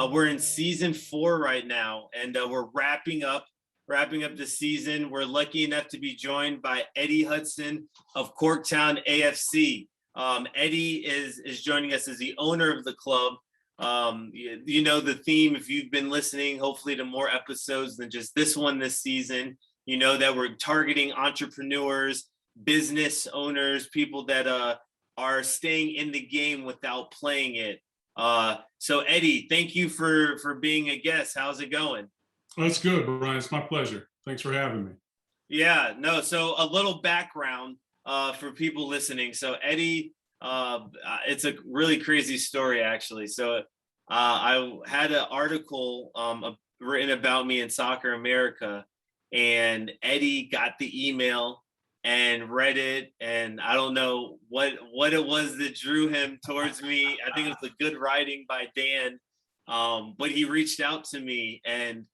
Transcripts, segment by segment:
We're in season 4 right now, and we're wrapping up the season. We're lucky enough to be joined by Eddie Hudson of Corktown AFC. Eddie is joining us as the owner of the club. You know the theme, if you've been listening, hopefully to more episodes than just this one this season. You know that we're targeting entrepreneurs, business owners, people that are staying in the game without playing it. So Eddie, thank you for being a guest. How's it going? That's good, Brian. It's my pleasure. Thanks for having me. Yeah, no. So a little background for people listening. So Eddie, it's a really crazy story actually. So I had an article written about me in Soccer America, and Eddie got the email and read it, and I don't know what it was that drew him towards me. I think it was the good writing by Dan, but he reached out to me, and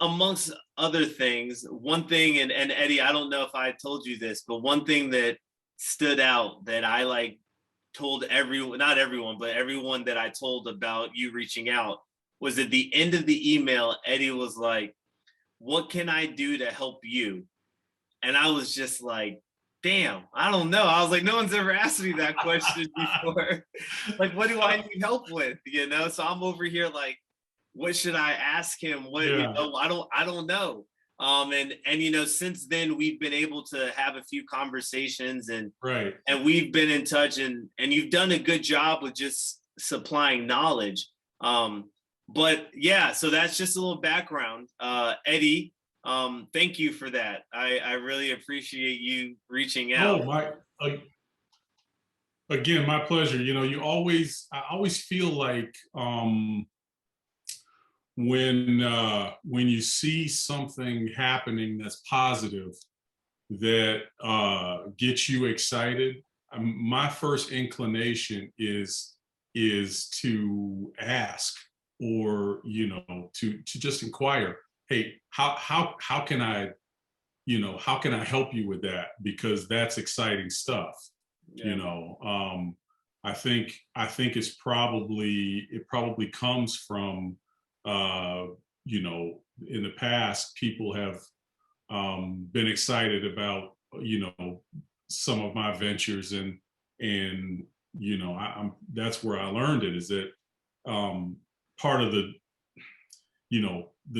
amongst other things, one thing, and Eddie, I don't know if I told you this, but one thing that stood out that I told everyone, not everyone, but everyone that I told about you reaching out, was at the end of the email, Eddie was like, "What can I do to help you?" And I was just like, damn, I don't know. I was like, no one's ever asked me that question before. Like, what do I need help with? So I'm over here like, what should I ask him? I don't know. And since then we've been able to have a few conversations, and Right. And we've been in touch, and you've done a good job with just supplying knowledge. But yeah, so that's just a little background. Eddie, thank you for that. I really appreciate you reaching out. Again, my pleasure. I always feel like when you see something happening that's positive, that gets you excited, my first inclination is to ask, or to just inquire, hey, how can I help you with that, because that's exciting stuff. Yeah. I think it probably comes from in the past, people have been excited about some of my ventures, and that's where I learned it, is that part of the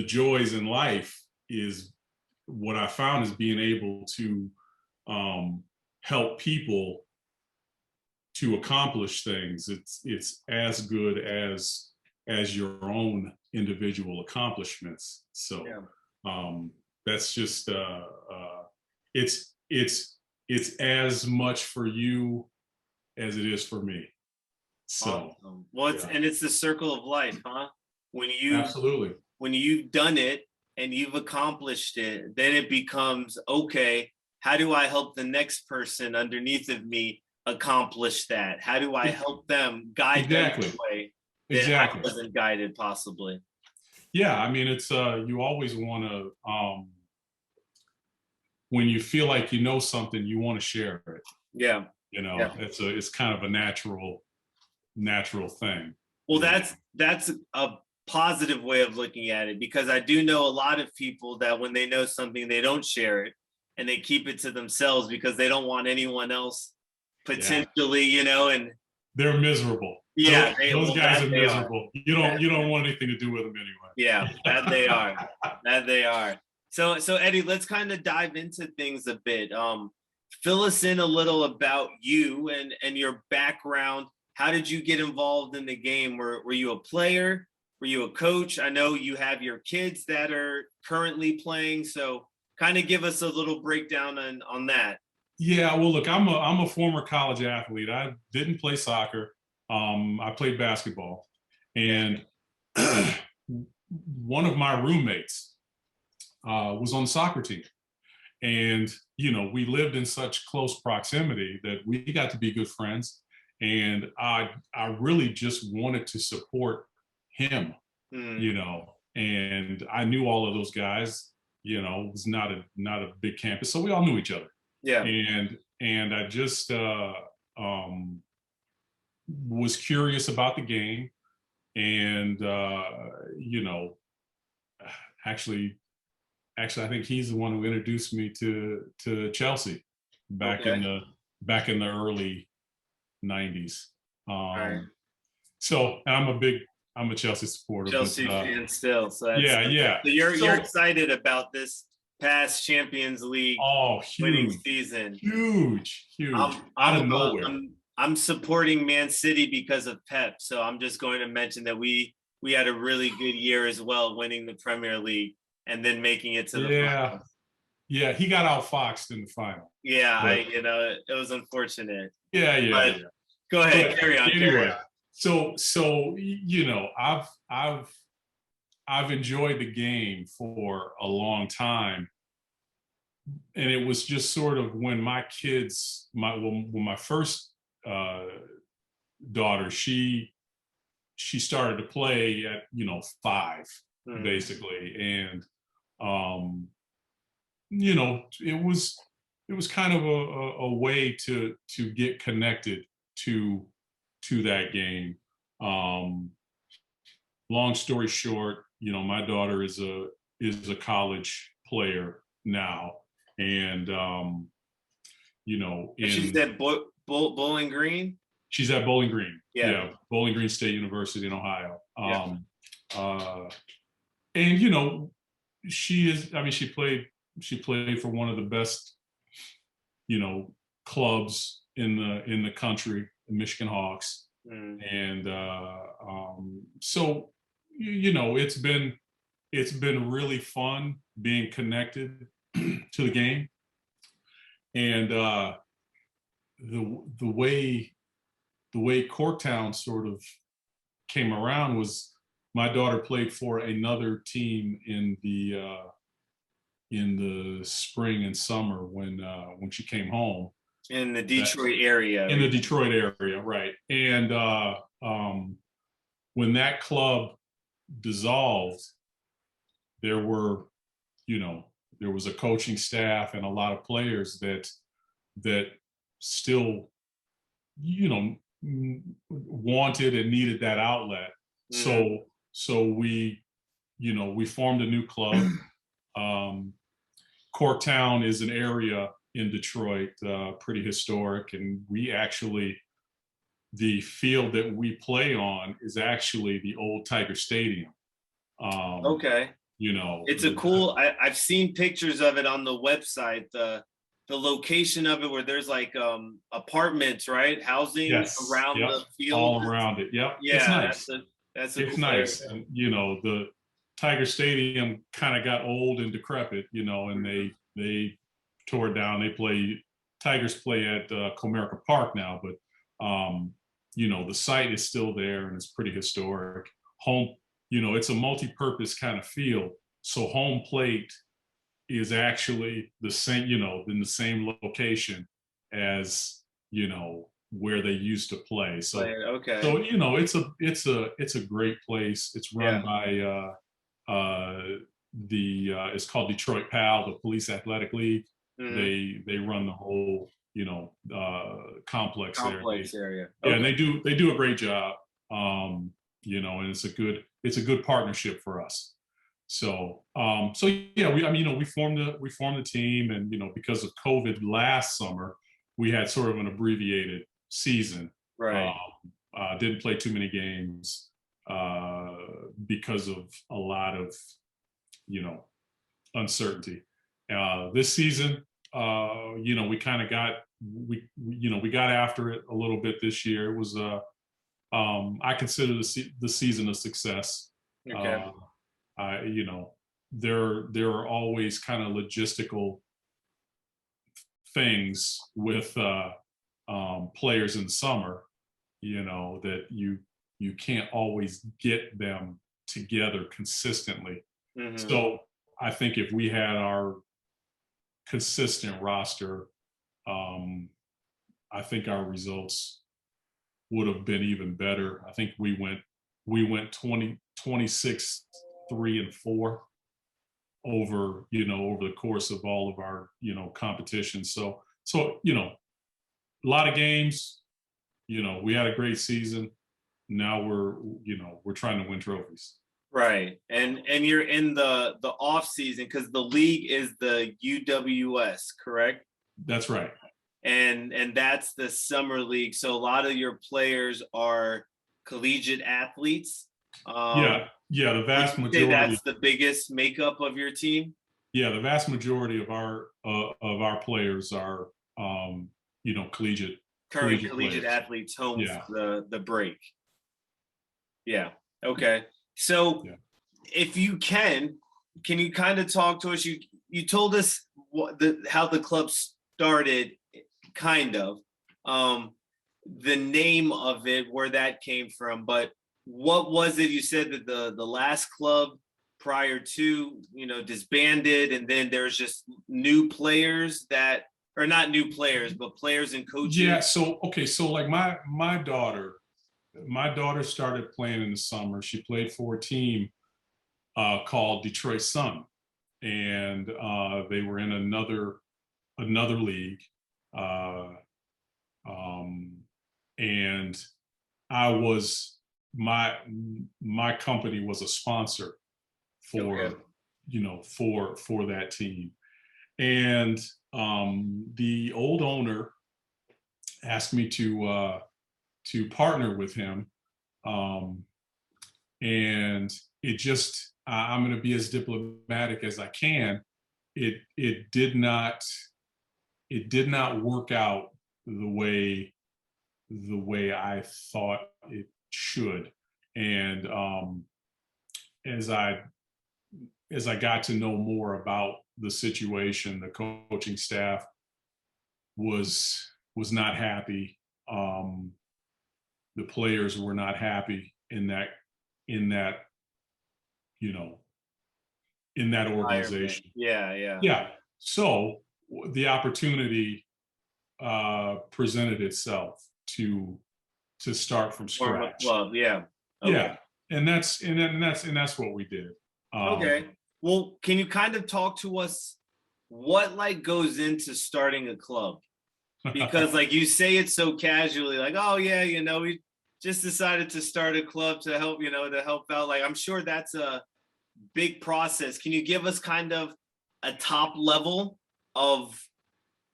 joys in life is what I found is being able to help people to accomplish things. It's as good as your own individual accomplishments. So that's just it's as much for you as it is for me. So awesome. Well, it's the circle of life, huh? Absolutely. When you've done it and you've accomplished it, then it becomes, okay, how do I help the next person underneath of me accomplish that? How do I help them guide them the way that I wasn't guided, possibly? Yeah, I mean, it's you always want to, when you feel like you know something, you want to share it. Yeah. It's kind of a natural thing. Well, that's a positive way of looking at it, because I do know a lot of people that when they know something, they don't share it, and they keep it to themselves because they don't want anyone else potentially, and they're miserable. Yeah, those guys are miserable. You don't want anything to do with them anyway. Yeah, that they are. That they are. So Eddie, let's kind of dive into things a bit. Fill us in a little about you and your background. How did you get involved in the game? Were you a player? Were you a coach? I know you have your kids that are currently playing, so kind of give us a little breakdown on that. Yeah, well, look, I'm a former college athlete. I didn't play soccer. I played basketball, and one of my roommates was on the soccer team, and we lived in such close proximity that we got to be good friends. And I really just wanted to support him, and I knew all of those guys. It was not a big campus, so we all knew each other. Yeah. And I just was curious about the game, and you know, actually, I think he's the one who introduced me to Chelsea back in Okay. the early '90s. All right. So, and I'm a Chelsea supporter, but Chelsea fan still. So yeah, yeah. so you're So, excited about this past Champions League oh, winning huge, season. huge, out of nowhere. I'm supporting Man City because of Pep. So I'm just going to mention that we had a really good year as well, winning the Premier League and then making it to the Yeah, finals. yeah. He got outfoxed in the final, Yeah, but it was unfortunate. yeah, yeah, But yeah. go ahead, But carry on, carry anyway, on. so you know, I've enjoyed the game for a long time, and it was just sort of when my kids, when my first uh, daughter, she started to play at 5 Mhm. basically, and you know, it was kind of a way to get connected to that game. Um, Long story short, my daughter is a college player now, and She's in at Bowling Green. she's at Bowling Green, Yeah. yeah, Bowling Green State University in Ohio. Yeah. Uh, and she is. I mean, she played for one of the best, you know, clubs in the country, the Michigan Hawks, Mm. and so it's been really fun being connected to the game, and the way Corktown sort of came around was my daughter played for another team in the spring and summer when she came home In the Detroit area. in the Detroit area, right? And when that club dissolved, there were, there was a coaching staff and a lot of players that still, wanted and needed that outlet. Mhm. So we formed a new club. Um, Corktown is an area in Detroit, pretty historic, and we actually the field that we play on is actually the old Tiger Stadium. Um, Okay. you know, It's a the, cool. I've seen pictures of it on the website. The location of it, where there's like apartments, right? Housing yes, around yep, the field. all around it. Yep, it's Yeah, nice. that's a It's cool area. nice, and the Tiger Stadium kind of got old and decrepit, and Mhm. they tore it down. Tigers play at Comerica Park now, but the site is still there and it's pretty historic. Home, it's a multi-purpose kind of field, so home plate is actually the same, in the same location as where they used to play. So Okay. it's a great place. It's run Yeah. by it's called Detroit PAL, the Police Athletic League. Hmm. They run the whole complex there. Complex area. Yeah, Okay. and they do a great job. And it's a good partnership for us. So yeah, we formed the team, and because of COVID last summer, we had sort of an abbreviated season. Right. Didn't play too many games uh, because of a lot of you know uncertainty. This season, we kind of got we got after it a little bit this year. It was I consider the season a success. Okay. Uh, I there are always kind of logistical things with players in summer, that you can't always get them together consistently. Hmm. So I think if we had our consistent roster, I think our results would have been even better. I think we went 26 3-4 over the course of all of our competitions. So a lot of games. We had a great season. now we're trying to win trophies. Right. And you're in the off season because the league is the UWS, correct? That's right. And that's the summer league. So a lot of your players are collegiate athletes. Yeah, the Would vast you say majority. that's the biggest makeup of your team? Yeah, the vast majority of our players are collegiate Current collegiate players. athletes home Yeah. for the break. Yeah. Okay. So Yeah. if you can you kind of talk to us? You told us how the club started, kind of, the name of it, where that came from, but what was it? You said that the last club prior to, disbanded, and then there's just new players that, or not new players, but players and coaches. Yeah. So okay. So like my daughter started playing in the summer. She played for a team called Detroit Sun, and they were in another league. Uh, and I was my company was a sponsor for Okay. for that team, and the old owner asked me to partner with him, and it just I'm going to be as diplomatic as I can. It did not work out the way I thought it should, and as I got to know more about the situation, the coaching staff was not happy. The players were not happy in that organization. Yeah. So the opportunity presented itself to start from Form a scratch. club. Yeah. Okay. Yeah, and that's what we did. Okay. Well, can you kind of talk to us what like goes into starting a club? Because like you say it so casually, like, oh yeah, we just decided to start a club to help, to help out. Like, I'm sure that's a big process. Can you give us kind of a top level of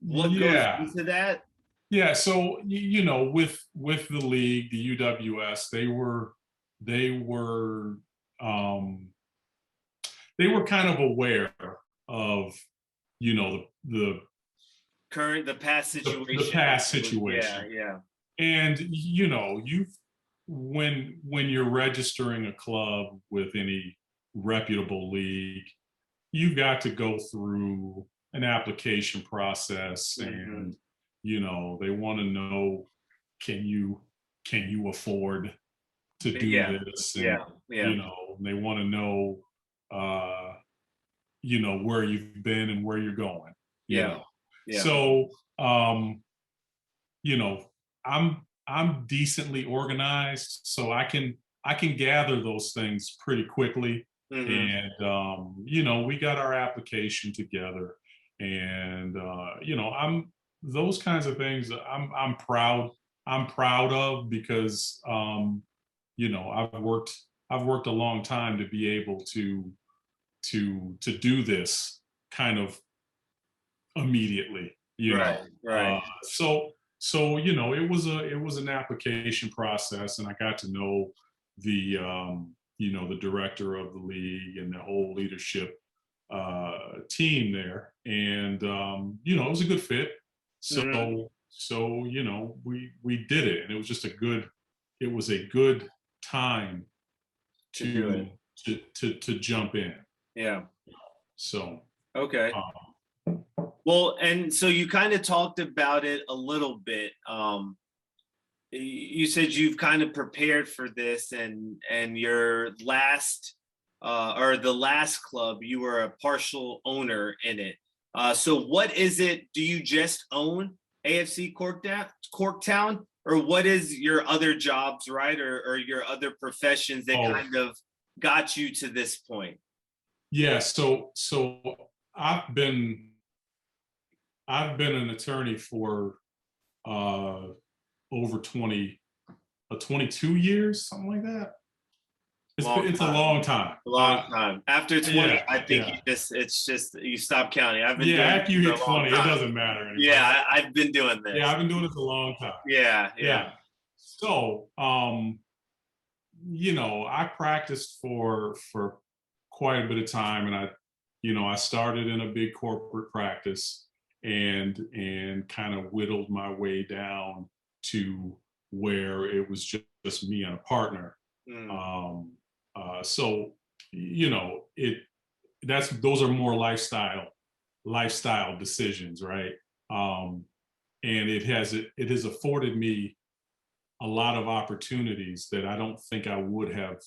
what goes Yeah. into that? Yeah. So with the league, the UWS, they were kind of aware of the The past situation. the past situation. Yeah. And when you're registering a club with any reputable league, you've got to go through an application process, and they want to know, can you afford to do this, and they want to know where you've been and where you're going. So I'm decently organized, so I can gather those things pretty quickly. And we got our application together, and I'm those kinds of things I'm proud of, because I've worked a long time to be able to do this kind of immediately. Right. So it was an application process, and I got to know the the director of the league and the whole leadership team there, and it was a good fit. So we did it, and it was just a good time to jump in. Yeah. So okay. Well, and so you kind of talked about it a little bit. You said you've kind of prepared for this, and your last or the last club, you were a partial owner in it. So what is it? Do you just own AFC Corktown, or what is your other jobs, right, or your other professions that kind of got you to this point? Yeah. So I've been an attorney for over 20 22 years, something like that. It's a time. long time. A long time. After 20, Yeah, I think yeah. it's just you stop counting. I've been doing After you it hit for a long 20, it time. doesn't matter anymore. Yeah, I've been doing this. Yeah, I've been doing this a long time. Yeah. So, I practiced for quite a bit of time, and I started in a big corporate practice and kind of whittled my way down to where it was just me and a partner. Mm. So, those are more lifestyle decisions, right? And it has afforded me a lot of opportunities that I don't think I would have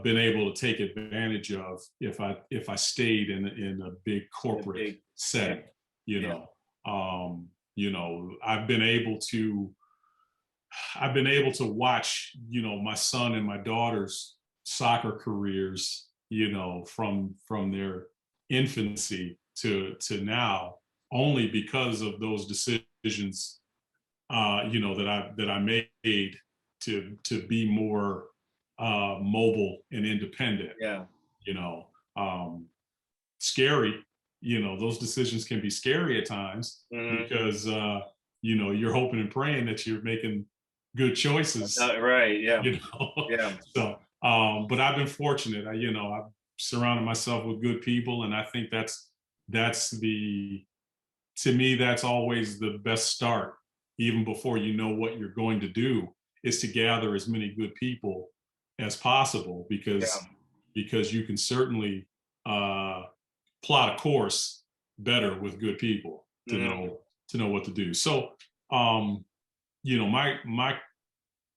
been able to take advantage of if I stayed in a big corporate setting. I've been able to watch my son and my daughter's soccer careers, from their infancy to now, only because of those decisions that I made to be more mobile and independent. Yeah. Scary. Those decisions can be scary at times, because you're hoping and praying that you're making good choices. Right. Yeah. Yeah. So, but I've been fortunate. I've surrounded myself with good people, and I think to me, that's always the best start, even before you know what you're going to do, is to gather as many good people as possible, because you can certainly plot a course better with good people to know what to do. So, my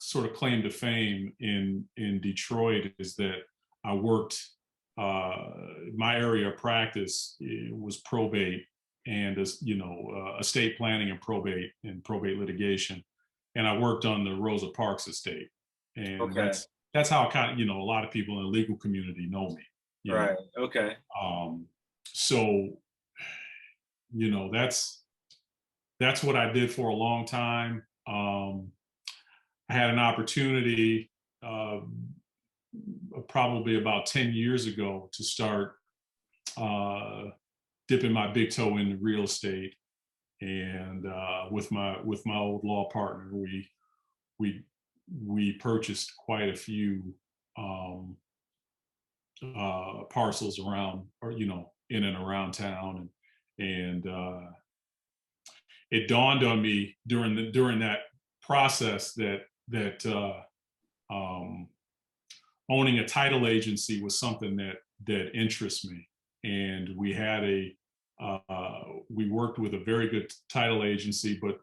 sort of claim to fame in Detroit is that I worked. My area of practice was probate and estate planning and probate litigation, and I worked on the Rosa Parks estate, and that's how kind of a lot of people in the legal community know me. Right. Okay. So that's what I did for a long time. I had an opportunity probably about 10 years ago to start dipping my big toe into real estate, and with my old law partner, we purchased quite a few parcels around, or in and around town, and it dawned on me during that process that owning a title agency was something that interests me. And we worked with a very good title agency, but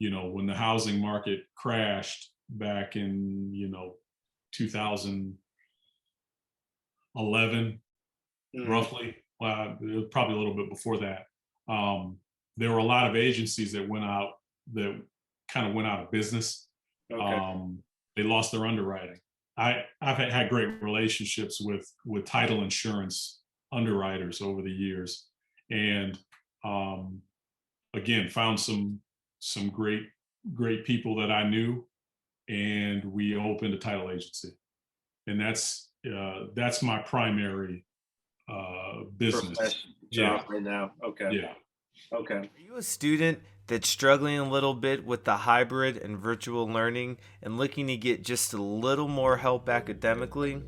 when the housing market crashed back in 2011, roughly, probably a little bit before that, there were a lot of agencies that kind of went out of business. They lost their underwriting. I've had great relationships with title insurance underwriters over the years, and again, found some great people that I knew, and we opened a title agency, and that's my primary business job right now. Okay. Yeah. Okay. Are you a student that's struggling a little bit with the hybrid and virtual learning and looking to get just a little more help academically?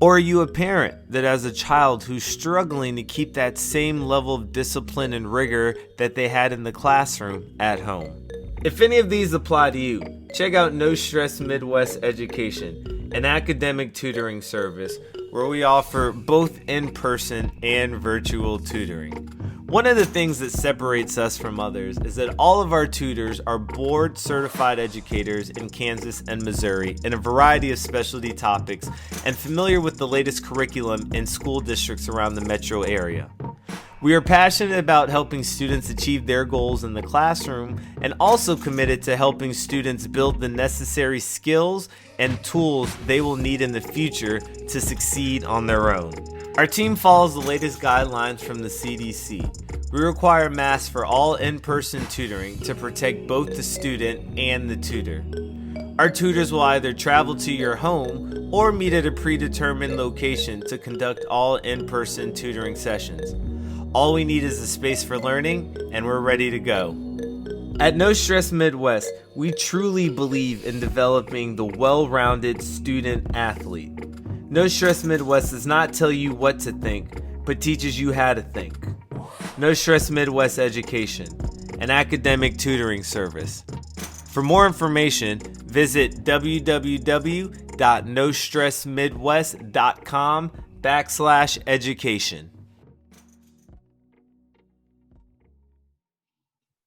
Or are you a parent that has a child who's struggling to keep that same level of discipline and rigor that they had in the classroom at home? If any of these apply to you, check out No Stress Midwest Education, an academic tutoring service where we offer both in-person and virtual tutoring. One of the things that separates us from others is that all of our tutors are board certified educators in Kansas and Missouri in a variety of specialty topics and familiar with the latest curriculum in school districts around the metro area. We are passionate about helping students achieve their goals in the classroom and also committed to helping students build the necessary skills and tools they will need in the future to succeed on their own. Our team follows the latest guidelines from the CDC. We require masks for all in-person tutoring to protect both the student and the tutor. Our tutors will either travel to your home or meet at a predetermined location to conduct all in-person tutoring sessions. All we need is a space for learning, and we're ready to go. At No Stress Midwest, we truly believe in developing the well-rounded student athlete. No Stress Midwest does not tell you what to think, but teaches you how to think. No Stress Midwest Education, an academic tutoring service. For more information, visit www.nostressmidwest.com/education.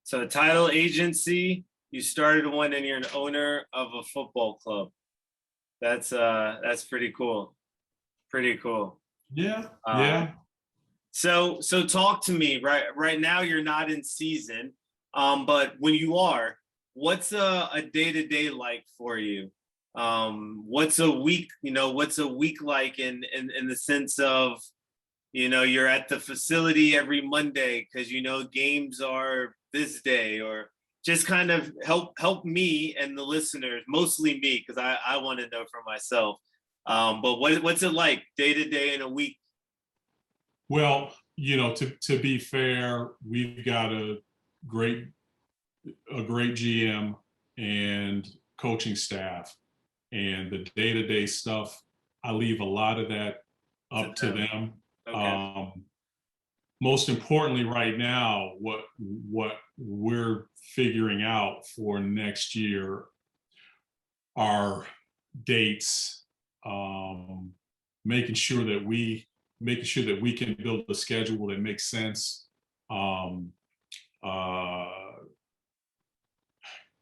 So title agency, you started one and you're an owner of a football club. That's pretty cool. Pretty cool. Yeah. Yeah. So talk to me. Right now you're not in season. But when you are, what's a day-to-day like for you? What's a week like in the sense of, you're at the facility every Monday because games are this day, or just kind of help me and the listeners, mostly me, because I want to know for myself. But what's it like day to day in a week? Well, to be fair, we've got a great GM and coaching staff, and the day-to-day stuff, I leave a lot of that up to them. Okay. Most importantly, right now, what we're figuring out for next year are dates, making sure that we can build a schedule that makes sense. Kind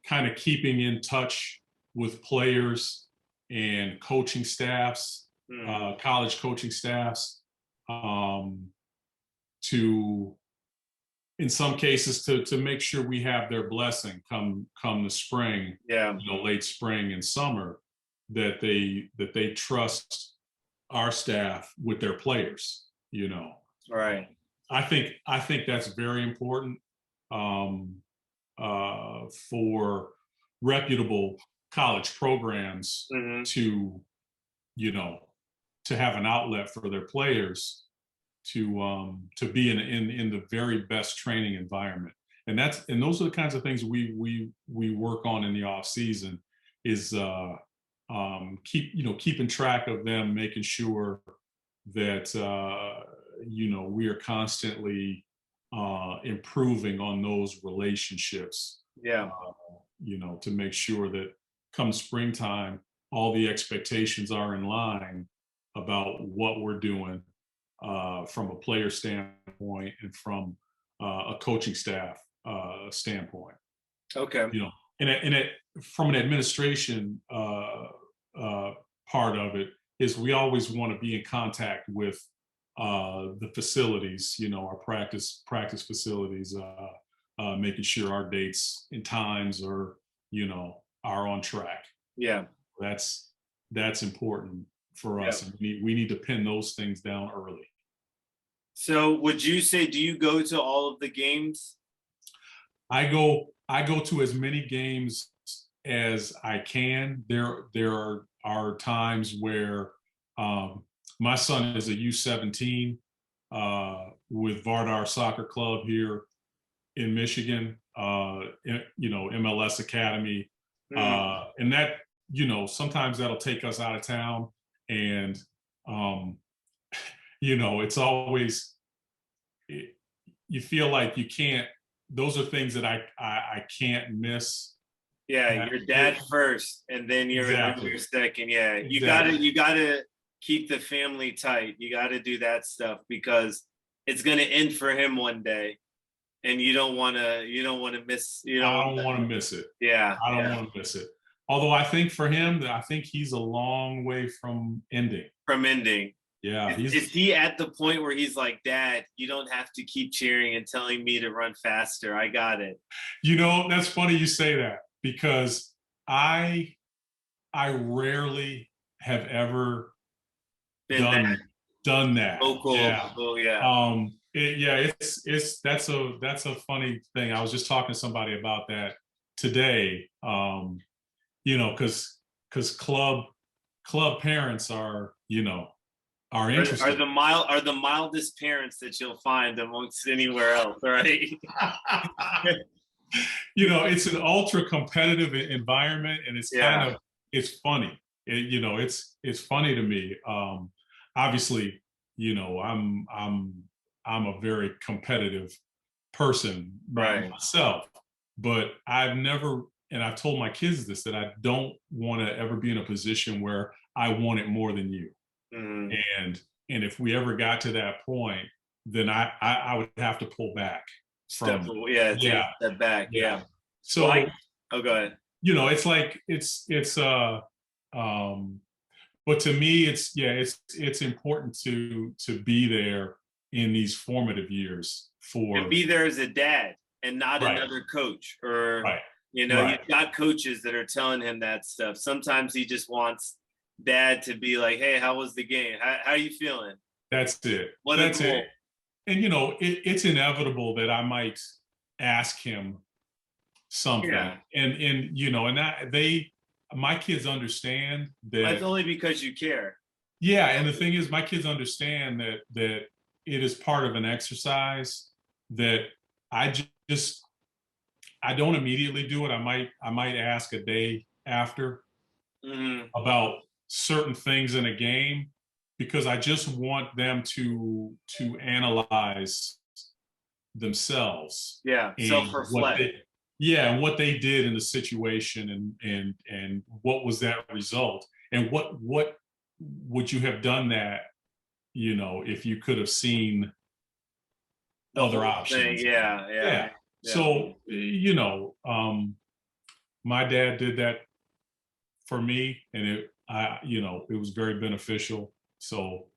of keeping in touch with players and coaching staffs, college coaching staffs, to, in some cases, to make sure we have their blessing come the spring, late spring and summer, that they trust our staff with their players. Right. I think that's very important for reputable college programs to have an outlet for their players to be in the very best training environment. And those are the kinds of things we work on in the off season, is keeping track of them, making sure that we are constantly improving on those relationships. To make sure that come springtime, all the expectations are in line about what we're doing from a player standpoint and from a coaching staff standpoint. Okay. From an administration part of it is, we always want to be in contact with the facilities, our practice facilities, making sure our dates and times are on track. Yeah. That's important for us. And we need to pin those things down early. So would you say, do you go to all of the games? I go to as many games as I can. There are times where my son is a U17 with Vardar Soccer Club here in Michigan, MLS Academy. And that, sometimes that'll take us out of town. And, it's always, you feel like you can't, those are things that I can't miss. Yeah, your dad first, and then your second. Yeah, you gotta keep the family tight. You gotta do that stuff, because it's gonna end for him one day, and you don't want to miss. I don't want to miss it. Yeah, I don't want to miss it. Although I think for him, I think he's a long way from ending. Yeah. Is he at the point where he's like, Dad, you don't have to keep cheering and telling me to run faster. I got it. That's funny you say that, because I rarely have ever done that. Oh, cool. Yeah. Oh, yeah. That's a funny thing. I was just talking to somebody about that today. because club parents are, are Are interesting. the mildest parents that you'll find amongst anywhere else, right? It's an ultra competitive environment, and it's Yeah. it's funny. It's funny to me. Obviously, I'm a very competitive person Right. myself, but I've told my kids this, that I don't want to ever be in a position where I want it more than you. Mhm. And if we ever got to that point, then I would have to pull back Step, from, yeah, take yeah, a step back. yeah. Yeah. So, Well, oh, go ahead. it's like um but to me, it's important to be there in these formative years And for, be there as a dad and not right, another coach, or right, he's right. got coaches that are telling him that stuff. Sometimes he just wants dad to be like, hey, how was the game? How are you feeling? That's it. What a That's it. goal. And it's inevitable that I might ask him something, Yeah. and that my kids understand That's that. only because you care. Yeah, and the thing is, my kids understand that it is part of an exercise, that I just I don't immediately do it. I might ask a day after Hmm. about certain things in a game, because I just want them to analyze themselves Yeah. and Self-reflect. what they did in the situation, and what was that result, and what would you have done that, if you could have seen The other whole thing. options. Yeah. Yeah. Yeah. Yeah. So, my dad did that for me, and it was very beneficial. So,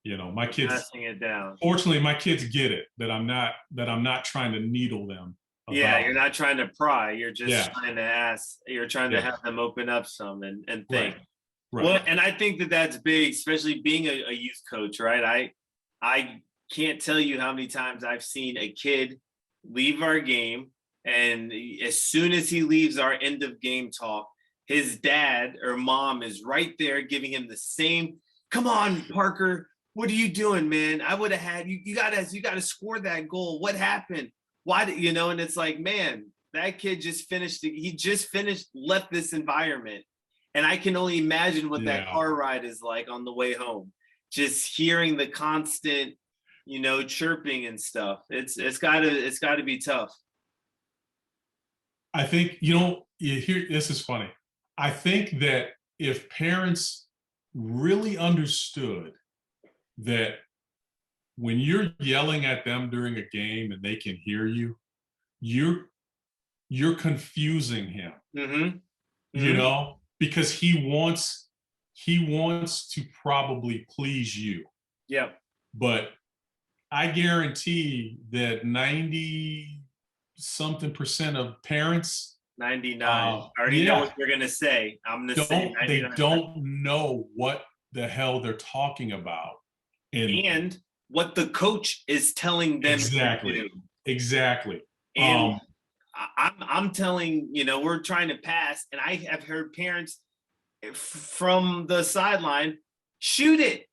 my kids, Passing it down. fortunately, my kids get it, that I'm not trying to needle them Yeah, about. you're not trying to pry. You're just Yeah, trying to ask. You're trying to yeah, have them open up some and think. right, right, Well, and I think that that's big, especially being a youth coach, right? I can't tell you how many times I've seen a kid leave our game, and as soon as he leaves our end of game talk, his dad or mom is right there giving him the same. Come on, Parker, what are you doing, man? I would have had you. You gotta score that goal. What happened? Why did you know? And it's like, man, that kid just finished. He just finished, left this environment, and I can only imagine what that yeah. car ride is like on the way home. Just hearing the constant, chirping and stuff. It's gotta be tough. I think, this is funny. I think that if parents really understood that when you're yelling at them during a game and they can hear you, you're you're confusing him, Mm-hmm. Mm-hmm. because he wants to probably please you. Yeah. But I guarantee that 90 something percent of parents, 99. I already know yeah, what you're gonna say. I'm gonna say they 99. don't know what the hell they're talking about. And And what the coach is telling them to exactly, do. exactly. And I'm telling, we're trying to pass, and I have heard parents from the sideline shoot it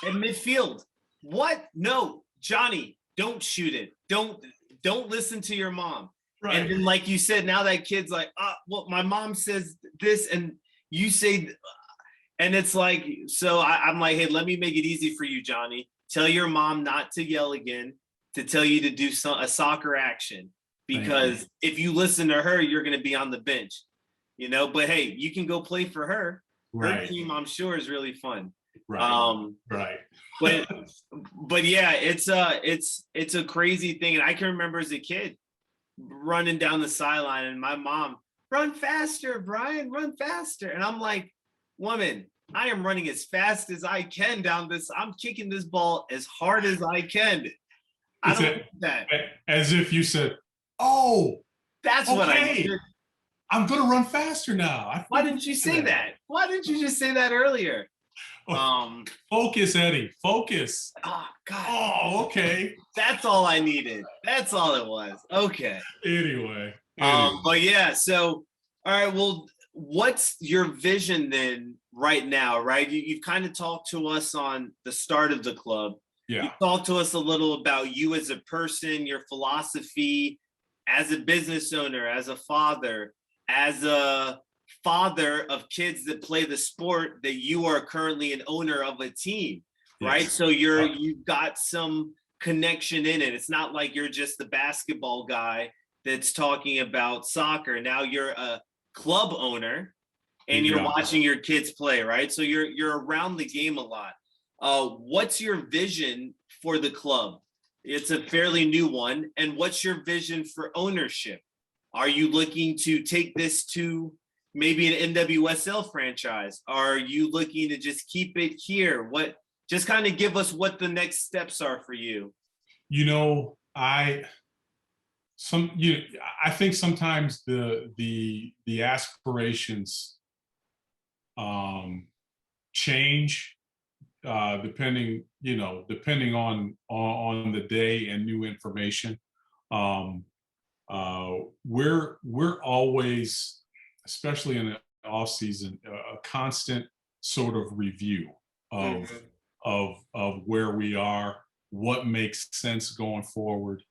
at midfield. What? No, Johnny, don't shoot it. Don't listen to your mom. Right. And then, like you said, now that kid's like, well, my mom says this, and you say, and it's like, so I'm like, hey, let me make it easy for you, Johnny. Tell your mom not to yell again, to tell you to do a soccer action, because if you listen to her, you're going to be on the bench, But hey, you can go play for her. Her Right. team, I'm sure, is really fun. Right. Right. But yeah, it's a crazy thing, and I can remember as a kid running down the sideline, and my mom, run faster, Brian, run faster, and I'm like, woman, I am running as fast as I can down this. I'm kicking this ball as hard as I can. I don't think that. As if you said, "Oh, that's what I okay, did. I'm going to run faster now." Why didn't you say that? Why didn't you just say that earlier? Focus, Eddie. Focus. Oh God. Oh, okay. That's all I needed. That's all it was. Okay. Anyway. But yeah. So, all right. Well, what's your vision then right now, right? You've kind of talked to us on the start of the club. Yeah. You talked to us a little about you as a person, your philosophy as a business owner, as a father of kids that play the sport, that you are currently an owner of a team, right? Yes. So you've got some connection in it. It's not like you're just the basketball guy that's talking about soccer. Now you're a club owner and you're watching your kids play, right? So you're around the game a lot. What's your vision for the club? It's a fairly new one. And what's your vision for ownership? Are you looking to take this to maybe an NWSL franchise? Are you looking to just keep it here? Just kind of give us what the next steps are for you. I think sometimes the aspirations change depending on the day and new information. We're always, especially in the off season, a constant sort of review of where we are, what makes sense going forward.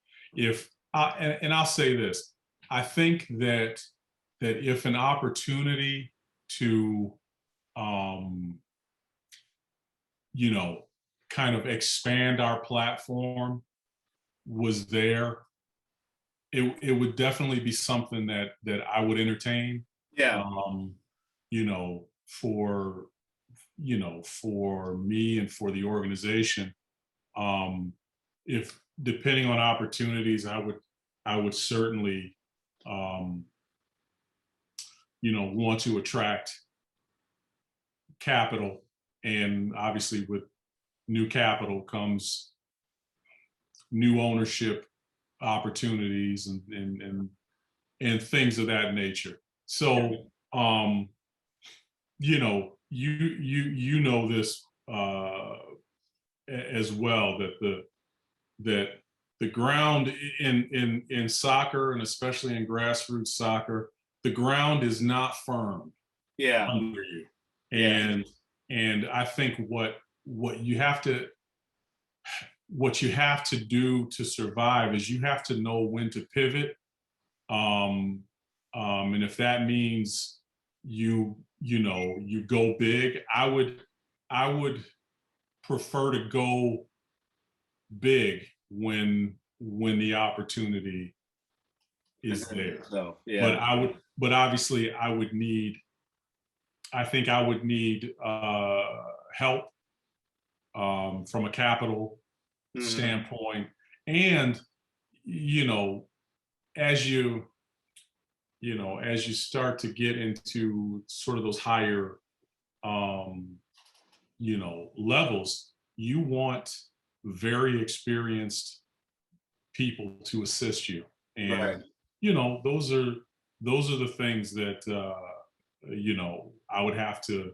I'll say this, I think that if an opportunity to kind of expand our platform was there, it would definitely be something that I would entertain. Yeah. For me and for the organization, if depending on opportunities, I would certainly want to attract capital, and obviously with new capital comes new ownership opportunities and things of that nature. So you know this as well, that the ground in soccer, and especially in grassroots soccer, the ground is not firm under you. And I think what you have to do to survive is you have to know when to pivot. And if that means you go big, I would prefer to go big when the opportunity is there. So, yeah. But obviously I would need help from a capital standpoint. And as you start to get into sort of those higher levels, you want very experienced people to assist you. And those are the things that I would have to,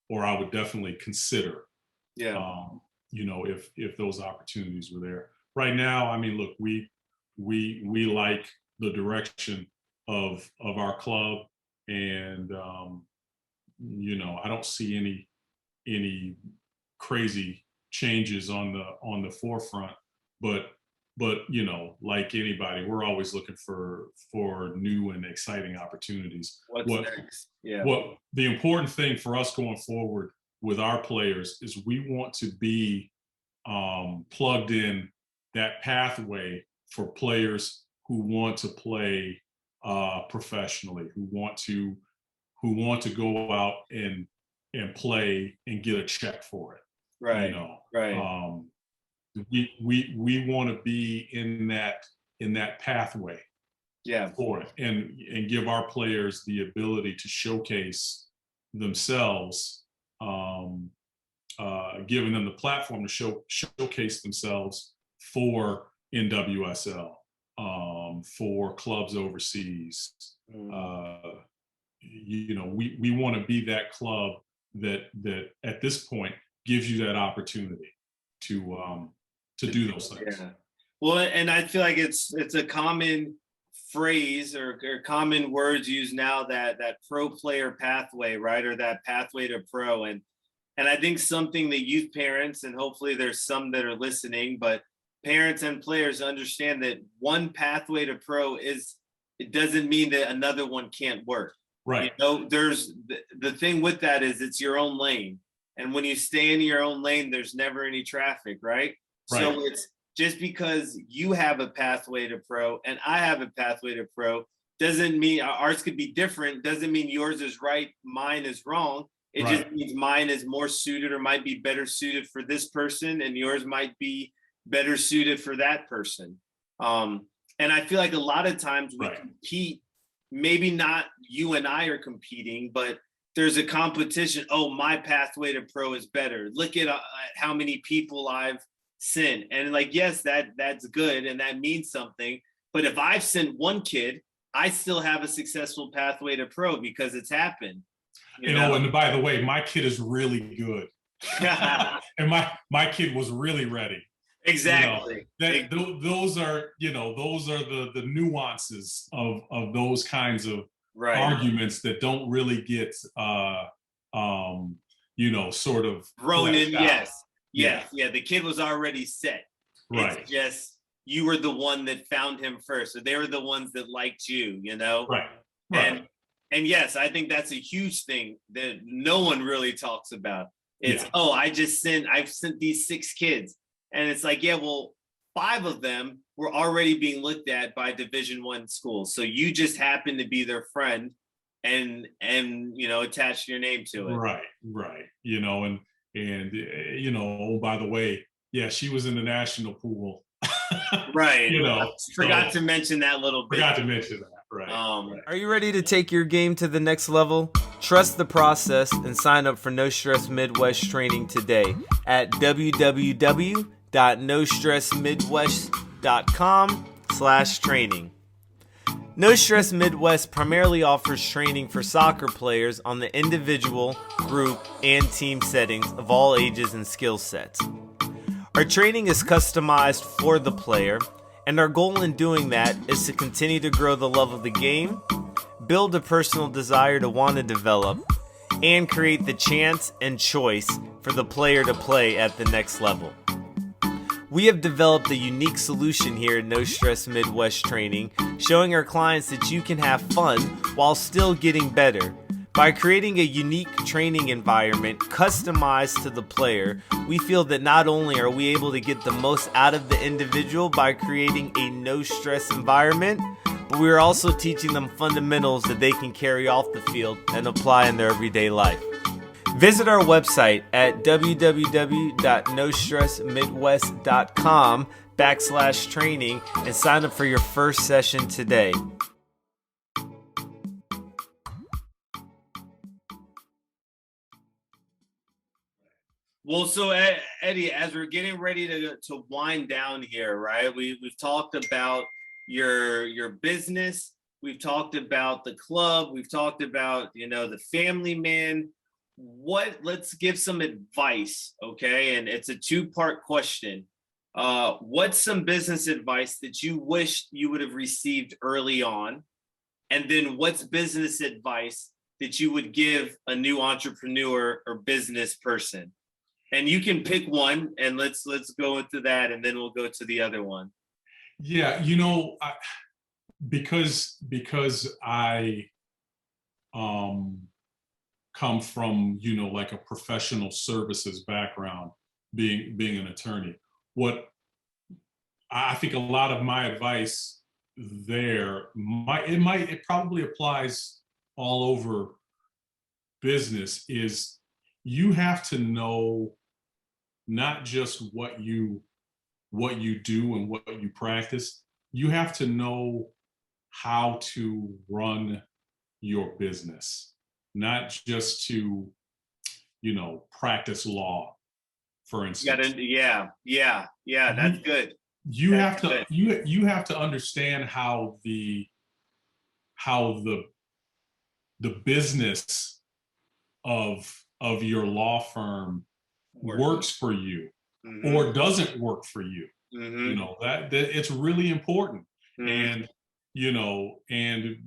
or I would definitely consider. If those opportunities were there. Right now, I mean, look, we like the direction of our club, and I don't see any crazy changes on the forefront, but like anybody, we're always looking for new and exciting opportunities. What's next? What the important thing for us going forward with our players is we want to be plugged in that pathway for players who want to play professionally, who want to go out and play and get a check for it. Right. We want to be in that pathway for it, and give our players the ability to showcase themselves, giving them the platform to showcase themselves for NWSL, for clubs overseas. We want to be that club that at this point gives you that opportunity to do those things. Well, and I feel like it's a common phrase or common words used now, that pro player pathway, right? Or that pathway to pro. And I think something that youth parents, and hopefully there's some that are listening, but parents and players understand that one pathway to pro it doesn't mean that another one can't work. Right. You know, there's the thing with that is it's your own lane. And when you stay in your own lane, there's never any traffic, right? Right. So it's just because you have a pathway to pro and I have a pathway to pro doesn't mean ours could be different, doesn't mean yours is right, mine is wrong. It Right. just means mine is more suited or might be better suited for this person, and yours might be better suited for that person. And I feel like a lot of times we Right. compete, maybe not you and I are competing, but there's a competition. Oh, my pathway to pro is better. Look at how many people I've sent. And like, yes, that's good and that means something. But if I've sent one kid, I still have a successful pathway to pro because it's happened. You know, and by the way, my kid is really good. And my kid was really ready. Exactly. You know, those are the nuances of those kinds of arguments that don't really get sort of thrown in. out. Yes. The kid was already set. Right. It's just you were the one that found him first, so they were the ones that liked you, you know. Right. And yes, I think that's a huge thing that no one really talks about. It's I've sent these 6 kids. And it's like, yeah, well, 5 of them were already being looked at by Division I schools. So you just happen to be their friend and attach your name to it. Right. You know, and oh, by the way, yeah, she was in the national pool. Right. You know, forgot to mention that little bit. Forgot to mention that. Right. Are you ready to take your game to the next level? Trust the process and sign up for No Stress Midwest training today at www.nostressmidwest.com/training. No Stress Midwest primarily offers training for soccer players on the individual, group, and team settings of all ages and skill sets. Our training is customized for the player, and our goal in doing that is to continue to grow the love of the game, build a personal desire to want to develop, and create the chance and choice for the player to play at the next level. We have developed a unique solution here at No Stress Midwest Training, showing our clients that you can have fun while still getting better. By creating a unique training environment customized to the player, we feel that not only are we able to get the most out of the individual by creating a no-stress environment, but we are also teaching them fundamentals that they can carry off the field and apply in their everyday life. Visit our website at www.nostressmidwest.com/training and sign up for your first session today. Well, so Eddie, as we're getting ready to wind down here, right? We've talked about your business, we've talked about the club, we've talked about the family man. Let's give some advice, okay? And it's a 2-part question. What's some business advice that you wish you would have received early on? And then what's business advice that you would give a new entrepreneur or business person? And you can pick one, and let's go into that, and then we'll go to the other one. Yeah, because I come from like a professional services background, being an attorney. What I think a lot of my advice there it probably applies all over business is you have to know not just what you do and what you practice, you have to know how to run your business, not just to, practice law, for instance. Yeah, that's good. You have to understand how the business of your law firm works for you, mm-hmm. or doesn't work for you. Mm-hmm. That it's really important. Mm-hmm. and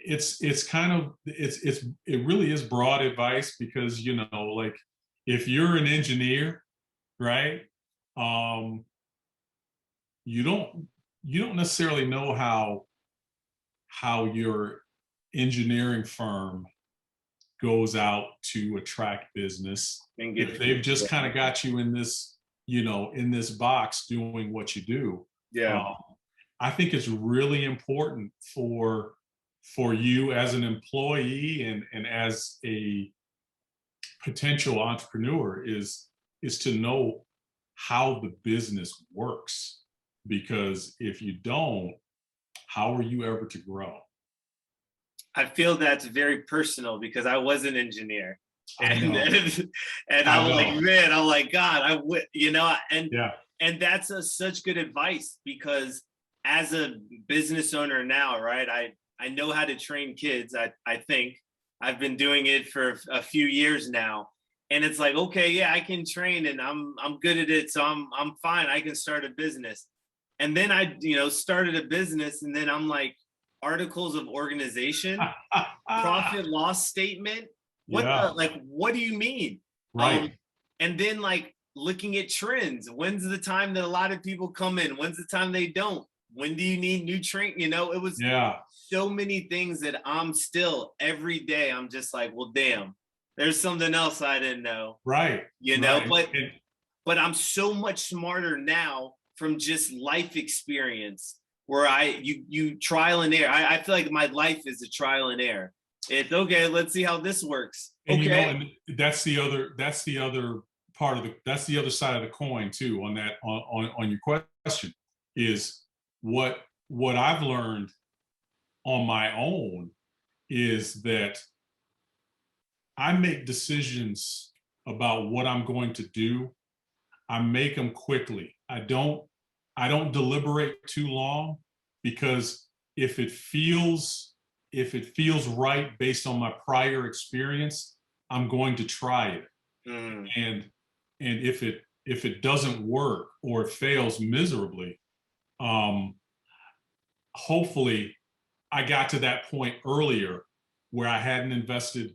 it's kind of it really is broad advice, because like, if you're an engineer, right, um you don't necessarily know how your engineering firm goes out to attract business, And if get they've just kind of got you in this, in this box doing what you do. yeah. um, I think it's really important for you as an employee and as a potential entrepreneur is to know how the business works, because if you don't, how are you ever to grow? I feel that's very personal because I was an engineer. I And know. and I I'm like, know. man, I'm like, God, I would, Yeah. and that's such good advice, because as a business owner now, right, I know how to train kids. I think I've been doing it for a few years now, and it's like, okay, yeah, I can train, and I'm good at it, so I'm fine. I can start a business, and then I started a business, and then I'm like, articles of organization, profit loss statement. What the, Yeah. like, what do you mean? Right. And then like looking at trends. When's the time that a lot of people come in? When's the time they don't? When do you need new train? It was Yeah. so many things that I'm still every day. I'm just like, well, damn, there's something else I didn't know. Right. Right. But I'm so much smarter now from just life experience, where you trial and error. I feel like my life is a trial and error. It's okay, let's see how this works. And Okay. and that's the other part of that's the other side of the coin too, on that, on your question, is what I've learned on my own is that I make decisions about what I'm going to do. I make them quickly. I don't deliberate too long, because if it feels right based on my prior experience, I'm going to try it. Mm, And if it doesn't work, or it fails miserably, um, hopefully I got to that point earlier where I hadn't invested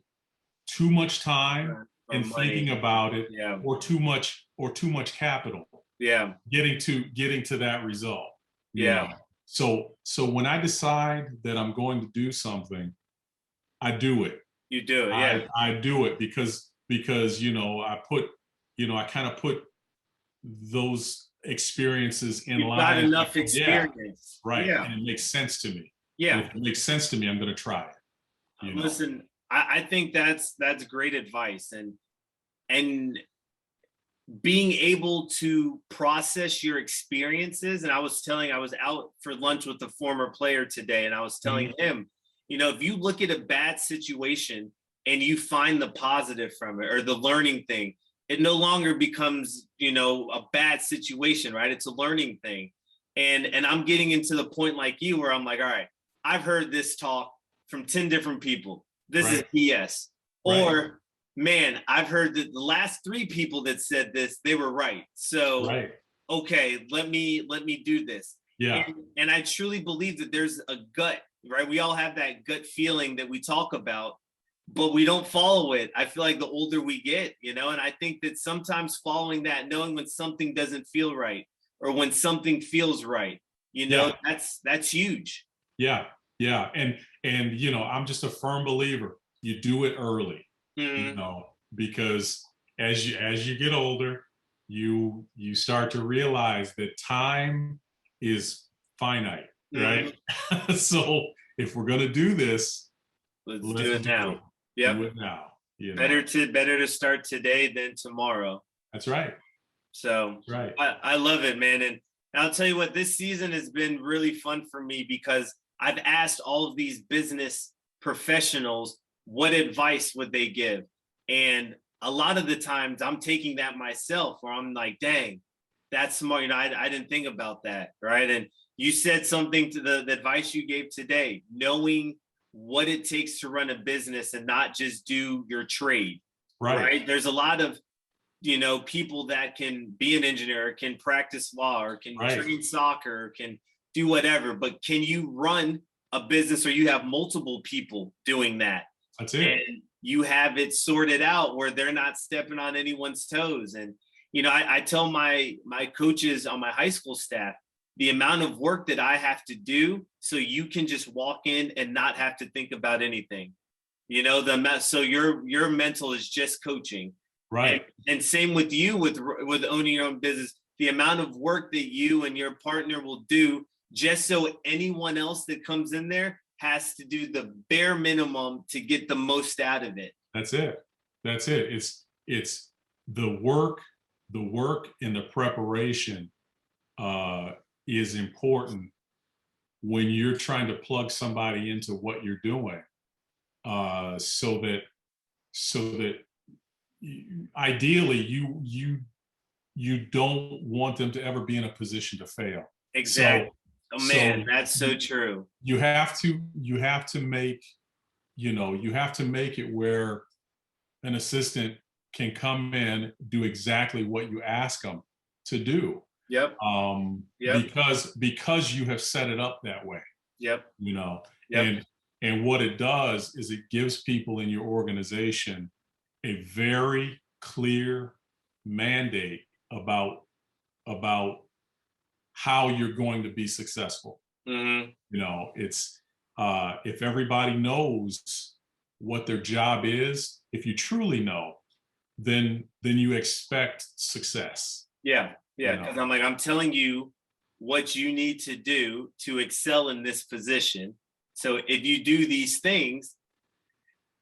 too much time or in money. thinking about it, Yeah. or too much capital Yeah. getting to that result. Yeah. So when I decide that I'm going to do something, I do it. You do it. Yeah. I do it because I kind of put those experiences in You've got line. enough Yeah, experience. right. Yeah. And it makes sense to me. And Yeah. if it makes sense to me, I'm going to try it. Listen, I think that's great advice. And being able to process your experiences. And I was out for lunch with a former player today, and I was telling him, if you look at a bad situation and you find the positive from it, or the learning thing, it no longer becomes, a bad situation, right? It's a learning thing. And I'm getting into the point like you, where I'm like, all right, I've heard this talk from 10 different people. This is Right. BS. Right. Or, man, I've heard that the last 3 people that said this, they were right. So, Right. okay, let me do this. Yeah. And I truly believe that there's a gut, right? We all have that gut feeling that we talk about, but we don't follow it. I feel like the older we get, and I think that sometimes following that, knowing when something doesn't feel right, or when something feels right, Yeah. that's huge. Yeah. Yeah. And I'm just a firm believer. You do it early. Mhm. Because as you get older, you start to realize that time is finite, right? So if we're going to do this, Let's let's do it now. it. Yep. Do it now. Better to start today than tomorrow. That's right. So Right. I love it, man. And I'll tell you what, this season has been really fun for me, because I've asked all of these business professionals what advice would they give. And a lot of the times I'm taking that myself, where I'm like, dang, that's smart. I didn't think about that. Right. And you said something to the advice you gave today, knowing what it takes to run a business and not just do your trade. Right. There's a lot of, people that can be an engineer, can practice law, or can Right. train soccer, can do whatever, but can you run a business, or you have multiple people doing that? That's it. And you have it sorted out where they're not stepping on anyone's toes. And, you know, I tell my coaches on my high school staff, the amount of work that I have to do so you can just walk in and not have to think about anything. You know, so your mental is just coaching. Right. And same with you with owning your own business, the amount of work that you and your partner will do just so anyone else that comes in there has to do the bare minimum to get the most out of it. That's it. That's it. It's the work and the preparation is important when you're trying to plug somebody into what you're doing, so that ideally you don't want them to ever be in a position to fail. Exactly. That's so true. You have to make it where an assistant can come in, do exactly what you ask them to do. Yep. Because you have set it up that way. Yep. You know, yep. And what it does is it gives people in your organization a very clear mandate about how you're going to be successful. Mm-hmm. You know, it's if everybody knows what their job is, if you truly know, then you expect success. Yeah. Yeah. Because I'm telling you what you need to do to excel in this position. So if you do these things,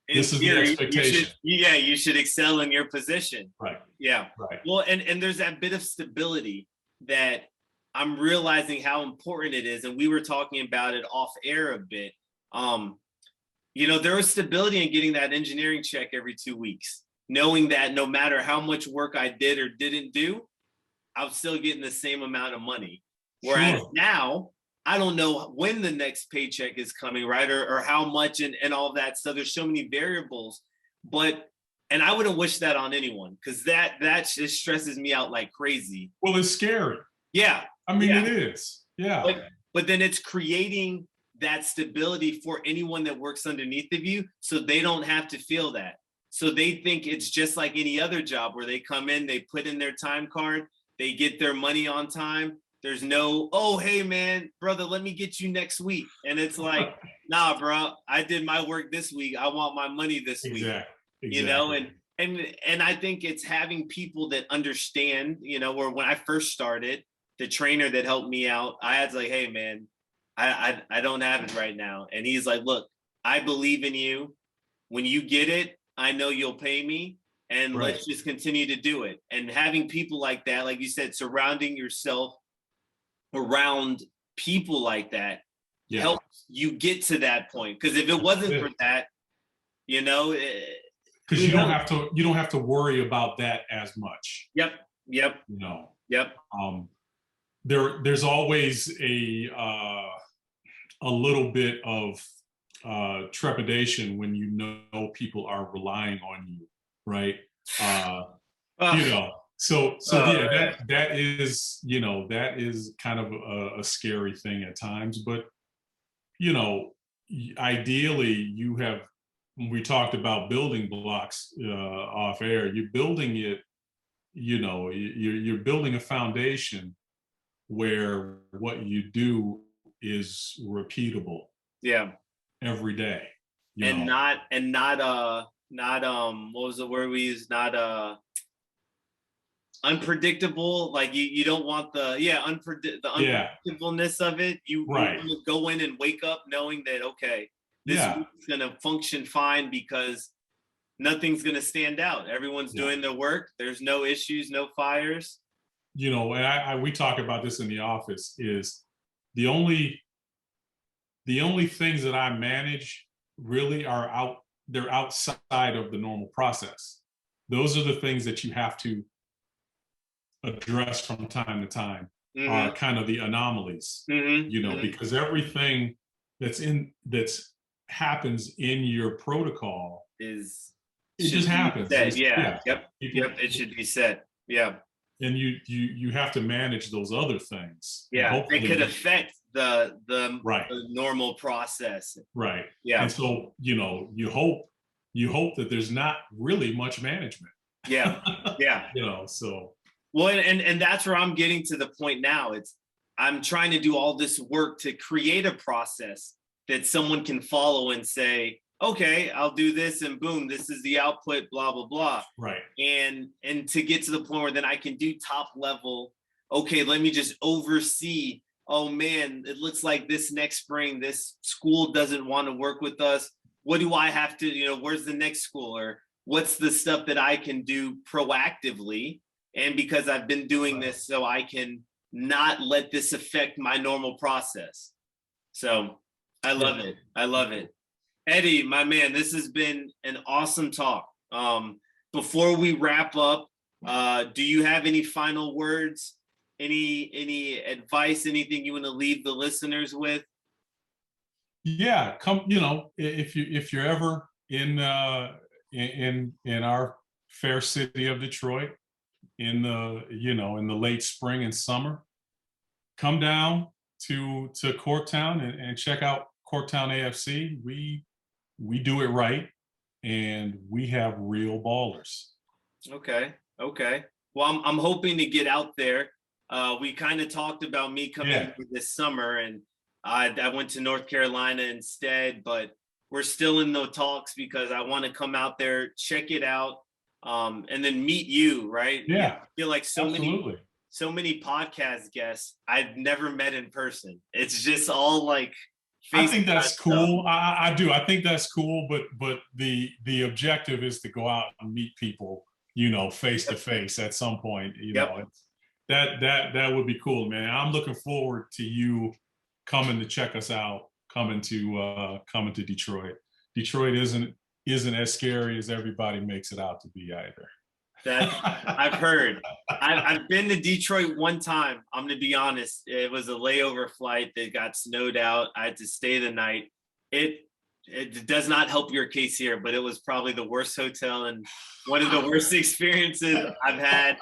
this is the expectation. You should excel in your position. Right. Yeah. Right. Well, and there's that bit of stability that I'm realizing how important it is. And we were talking about it off air a bit. You know, there was stability in getting that engineering check every 2 weeks, knowing that no matter how much work I did or didn't do, I'm still getting the same amount of money. Whereas now, I don't know when the next paycheck is coming, right? Or how much and all that stuff. There's so many variables, and I wouldn't wish that on anyone, because that just stresses me out like crazy. Well, it's scary. Yeah. I mean, it is. Yeah. But then it's creating that stability for anyone that works underneath of you, so they don't have to feel that. So they think it's just like any other job where they come in, they put in their time card, they get their money on time. There's no, oh, hey, man, brother, let me get you next week. And it's like, nah, bro, I did my work this week. I want my money this week. Exactly. You know, and I think it's having people that understand, you know, where when I first started, the trainer that helped me out, I had to like, hey, man, I don't have it right now. And he's like, look, I believe in you. When you get it, I know you'll pay me. And let's just continue to do it. And having people like that, like you said, surrounding yourself around people like that helps you get to that point. Because if it wasn't for that, you know, because you don't have to worry about that as much. Yep. You know. Yep. There's always a little bit of trepidation when you know people are relying on you, right? You know. So yeah, that is, you know, that is kind of a scary thing at times. But, you know, ideally you have, when we talked about building blocks off air, you're building it, you know, you're building a foundation where what you do is repeatable. Yeah. Every day. Not what was the word we used? Not unpredictable. Like you don't want the unpredictableness of it. You want to go in and wake up knowing that, okay, this week's gonna function fine because nothing's gonna stand out. Everyone's doing their work. There's no issues, no fires. You know, and we talk about this in the office, is the only things that I manage really they're outside of the normal process. Those are the things that you have to address from time to time, are kind of the anomalies, you know, because everything that's happens in your protocol just happens. Yep. It should be set. Yeah. And you have to manage those other things. Yeah, it could affect Right. the normal process. Right. Yeah. And so, you hope that there's not really much management. Yeah. Yeah. So Well, and that's where I'm getting to the point now. I'm trying to do all this work to create a process that someone can follow and say, okay, I'll do this, and boom, this is the output, blah, blah, blah. right. And to get to the point where then I can do top level, okay, let me just oversee, oh man, it looks like this next spring, this school doesn't want to work with us. What do I have to, where's the next school? Or what's the stuff that I can do proactively? And because I've been doing this, so I can not let this affect my normal process. So I love it. I love it. Eddie, my man, this has been an awesome talk. Before we wrap up, do you have any final words? Any advice? Anything you want to leave the listeners with? Yeah, come. If you're ever in our fair city of Detroit in the late spring and summer, come down to Corktown and check out Corktown AFC. We do it right, and we have real ballers. Okay. Well, I'm hoping to get out there. We kind of talked about me coming this summer, and I went to North Carolina instead, but we're still in the talks because I want to come out there, check it out, and then meet you, right? Yeah. I feel like Absolutely. so many podcast guests I've never met in person. It's just all like I think that's cool. I do. I think that's cool, but the objective is to go out and meet people, face to face at some point. That would be cool, man. I'm looking forward to you coming to check us out, coming to Detroit. Detroit isn't as scary as everybody makes it out to be either. That I've heard. I've been to Detroit one time. I'm gonna be honest. It was a layover flight that got snowed out. I had to stay the night. It does not help your case here, but it was probably the worst hotel and one of the worst experiences I've had.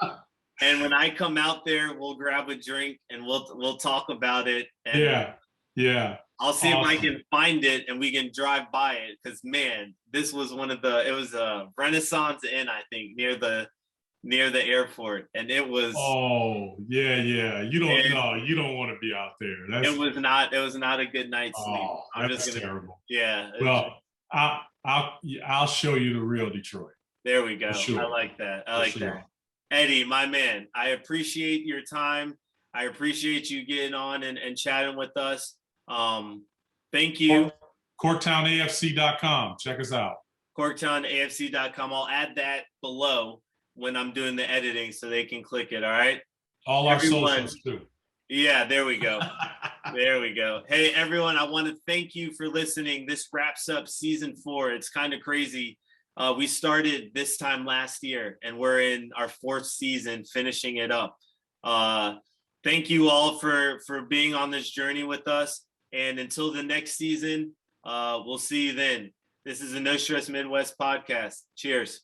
And when I come out there, we'll grab a drink and we'll talk about it. And yeah. I'll see if I can find it and we can drive by it. Because man, this was it was a Renaissance Inn, I think, near the airport, and it was. Oh yeah. You don't want to be out there. It was not a good night's sleep. That's terrible. Yeah. Well, I'll show you the real Detroit. There we go. Sure. I like that. That. Eddie, my man, I appreciate your time. I appreciate you getting on and chatting with us. Thank you. CorktownAFC.com. Check us out. CorktownAFC.com. I'll add that below when I'm doing the editing so they can click it. All right. All our socials too. Yeah, there we go. There we go. Hey, everyone, I want to thank you for listening. This wraps up season 4. It's kind of crazy. We started this time last year and we're in our 4th season, finishing it up. Thank you all for being on this journey with us. And until the next season, we'll see you then. This is the No Stress Midwest podcast. Cheers.